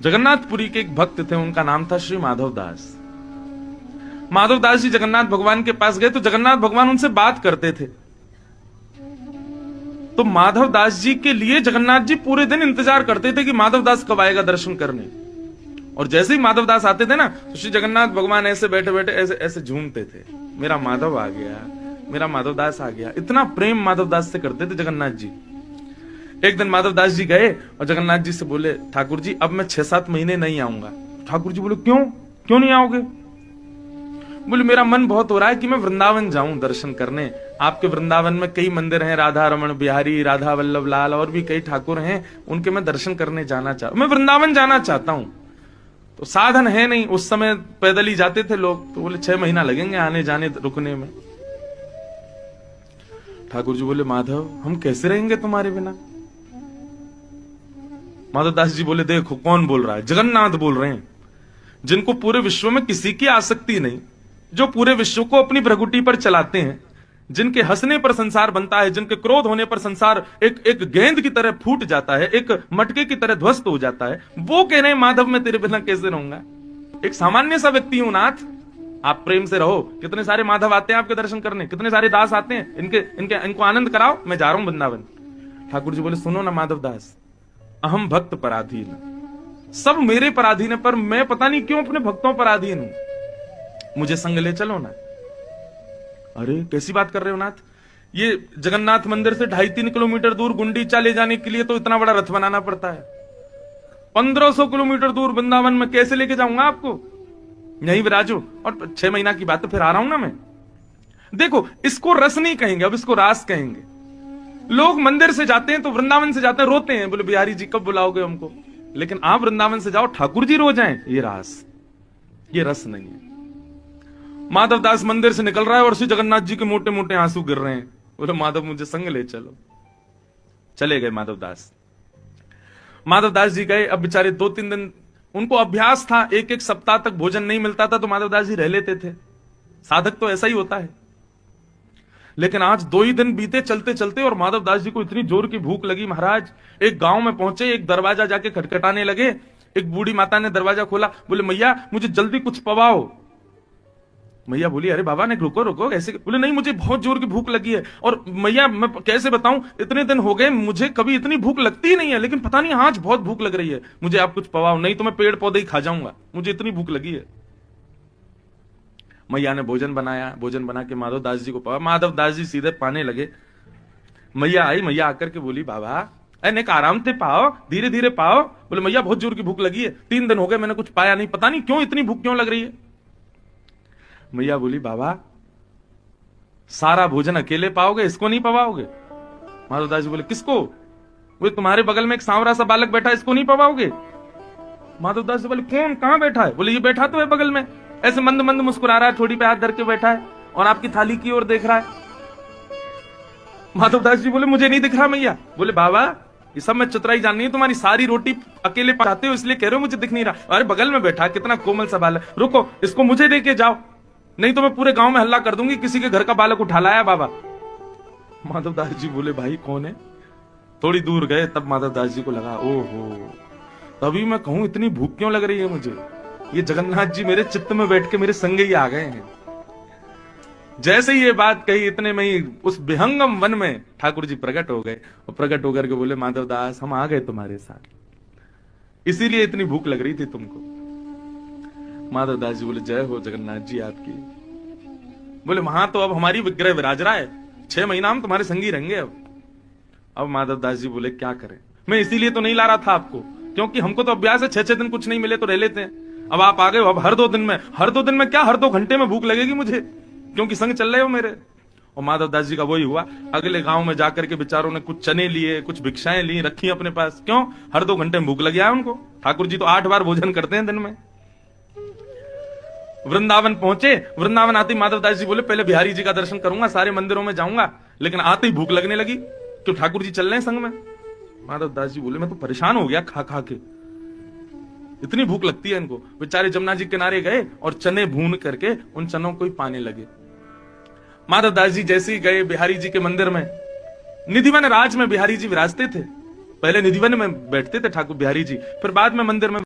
जगन्नाथपुरी के एक भक्त थे, उनका नाम था श्री माधव दास। माधव दास जी जगन्नाथ भगवान के पास गए तो जगन्नाथ भगवान उनसे बात करते थे। तो माधव दास जी के लिए जगन्नाथ जी पूरे दिन इंतजार करते थे कि माधव दास कब आएगा दर्शन करने। और जैसे ही माधव दास आते थे ना, तो श्री जगन्नाथ भगवान ऐसे बैठे बैठे ऐसे ऐसे झूमते थे, मेरा माधव आ गया, मेरा माधव दास आ गया। इतना प्रेम माधव दास से करते थे जगन्नाथ जी। एक दिन माधव दास जी गए और जगन्नाथ जी से बोले, ठाकुर जी अब मैं 6-7 महीने नहीं आऊंगा। ठाकुर जी बोले, क्यों क्यों नहीं आओगे? बोले, मेरा मन बहुत हो रहा है कि मैं वृंदावन जाऊं दर्शन करने। आपके वृंदावन में कई मंदिर हैं, राधा रमण बिहारी, राधा वल्लभ लाल और भी कई ठाकुर हैं, उनके मैं दर्शन करने जाना चाहता, मैं वृंदावन जाना चाहता हूं। तो साधन है नहीं, उस समय पैदल ही जाते थे लोग। तो बोले 6 महीना लगेंगे आने जाने रुकने में। ठाकुर जी बोले, माधव हम कैसे रहेंगे तुम्हारे बिना? माधव दास जी बोले, देखो कौन बोल रहा है? जगन्नाथ बोल रहे हैं, जिनको पूरे विश्व में किसी की आसक्ति नहीं, जो पूरे विश्व को अपनी भ्रगुटी पर चलाते हैं, जिनके हंसने पर संसार बनता है, जिनके क्रोध होने पर संसार एक गेंद की तरह फूट जाता है, एक मटके की तरह ध्वस्त हो जाता है, वो कह रहे हैं माधव मैं तेरे बिना कैसे रहूंगा? एक सामान्य सा व्यक्ति हूं नाथ, आप प्रेम से रहो। कितने सारे माधव आते हैं आपके दर्शन करने, कितने सारे दास आते हैं, इनको आनंद कराओ, मैं जा रहा हूं वृंदावन। ठाकुर जी बोले, सुनो ना माधव दास, अहम भक्त पराधीन, सब मेरे पराधीन है, पर मैं पता नहीं क्यों अपने भक्तों पर अधीन हूं, मुझे संग ले चलो ना। अरे कैसी बात कर रहे हो नाथ? ये जगन्नाथ मंदिर से 2.5-3 किलोमीटर दूर गुंडीचा ले जाने के लिए तो इतना बड़ा रथ बनाना पड़ता है। 1500 किलोमीटर दूर वृंदावन में कैसे लेके जाऊंगा आपको? यहीं विराजो, और 6 महीना की बात तो फिर आ रहा हूं ना मैं। देखो, इसको रस नहीं कहेंगे, अब इसको रास कहेंगे। लोग मंदिर से जाते हैं तो वृंदावन से जाते हैं, रोते हैं, बोले बिहारी जी कब बुलाओगे हमको? लेकिन आप वृंदावन से जाओ, ठाकुर जी रो जाएं, ये रास, ये रस नहीं है। माधव दास मंदिर से निकल रहा है और श्री जगन्नाथ जी के मोटे मोटे आंसू गिर रहे हैं। बोले, माधव मुझे संग ले चलो। चले गए माधव दास। माधव दास जी गए। अब बेचारे 2-3 दिन उनको अभ्यास था, एक सप्ताह तक भोजन नहीं मिलता था तो माधव दास जी रह लेते थे। साधक तो ऐसा ही होता है। लेकिन आज 2 ही दिन बीते चलते चलते, और माधव दास जी को इतनी जोर की भूख लगी महाराज। एक गांव में पहुंचे, एक दरवाजा जाके खटखटाने लगे। एक बूढ़ी माता ने दरवाजा खोला, बोले मैया मुझे जल्दी कुछ पवाओ। मैया बोली, अरे बाबा ने रुको रुको कैसे? बोले, नहीं मुझे बहुत जोर की भूख लगी है, और मैया मैं कैसे बताऊं, इतने दिन हो गए मुझे कभी इतनी भूख लगती ही नहीं है, लेकिन पता नहीं आज बहुत भूख लग रही है, मुझे आप कुछ पवाओ, नहीं तो मैं पेड़ पौधे ही खा जाऊंगा, मुझे इतनी भूख लगी है। मैया ने भोजन बनाया, भोजन बना के माधव दास जी को पवा। माधव दास जी सीधे पाने लगे। मैया आई, मैया आकर के बोली, बाबा अने आराम से पाओ, धीरे धीरे पाओ। बोले, मैया बहुत जोर की भूख लगी है, 3 दिन हो गए मैंने कुछ पाया नहीं, पता नहीं क्यों इतनी भूख क्यों लग रही है। मैया बोली, बाबा सारा भोजन अकेले पाओगे, इसको नहीं पवाओगे? माधव दास जी बोले, किसको? वो तुम्हारे बगल में एक सांवरा सा बालक बैठा है, इसको नहीं पवाओगे? माधव दास जी बोले, कौन, कहां बैठा है? बोले, ये बैठा तो है बगल में, ऐसे मंद मंद मुस्कुरा रहा है, ठोड़ी पे हाथ धर के बैठा है और आपकी थाली की ओर देख रहा है। माधव दास जी बोले, मुझे नहीं दिख रहा मैया। बोले, बाबा ये सब मैं चतुराई जाननी है, तुम्हारी सारी रोटी अकेले पकाते हो इसलिए कह रहे हो मुझे दिख नहीं रहा। अरे बगल में बैठा, कितना कोमल सा बालक, रुको इसको मुझे दे के जाओ, नहीं तो मैं पूरे गांव में हल्ला कर दूंगी, किसी के घर का बालक उठा लाया बाबा। माधव दास जी बोले, भाई कौन है? थोड़ी दूर गए, तब माधव दास जी को लगा, ओहो तभी मैं कहूं इतनी भूख क्यों लग रही है मुझे, ये जगन्नाथ जी मेरे चित्त में बैठ के मेरे संग ही आ गए हैं। जैसे ही ये बात कही, इतने में ही उस विहंगम वन में ठाकुर जी प्रकट हो गए, और प्रकट होकर के बोले, माधव दास हम आ गए तुम्हारे साथ, इसीलिए इतनी भूख लग रही थी तुमको। माधव दास जी बोले, जय हो जगन्नाथ जी आपकी। बोले, वहां तो अब हमारी विग्रह विराज रहा है, 6 महीना हम तुम्हारे संगी रहेंगे। अब माधव दास जी बोले, क्या करें, मैं इसीलिए तो नहीं ला रहा था आपको, क्योंकि हमको तो अभ्यास है 6-6 दिन कुछ नहीं मिले तो रह लेते हैं। अब आप आ गए हो, अब हर 2 दिन में क्या, हर 2 घंटे में भूख लगेगी मुझे, क्योंकि संग चल रहे हो मेरे। और माधव दास जी का वही हुआ, अगले गांव में जाकर के बेचारों ने कुछ चने लिए, कुछ भिक्षाएं ली, रखी अपने पास। क्यों? हर 2 घंटे में भूख लग गया उनको। ठाकुर जी तो 8 बार भोजन करते हैं दिन में। वृंदावन पहुंचे, वृंदावन आते ही माधव दास जी बोले, पहले बिहारी जी का दर्शन करूंगा, सारे मंदिरों में जाऊंगा, लेकिन आते ही भूख लगने लगी, क्यों ठाकुर जी चल रहे हैं संग में। माधव दास जी बोले, मैं तो परेशान हो गया खा खा के, इतनी भूख लगती है इनको। बेचारे जमुना जी किनारे गए और चने भून करके उन चनों को ही पाने लगे। माधव दास जी जैसे ही गए बिहारी जी के मंदिर में, निधिवन राज में बिहारी जी विराजते थे, पहले निधिवन में बैठते थे ठाकुर बिहारी जी, फिर बाद में मंदिर में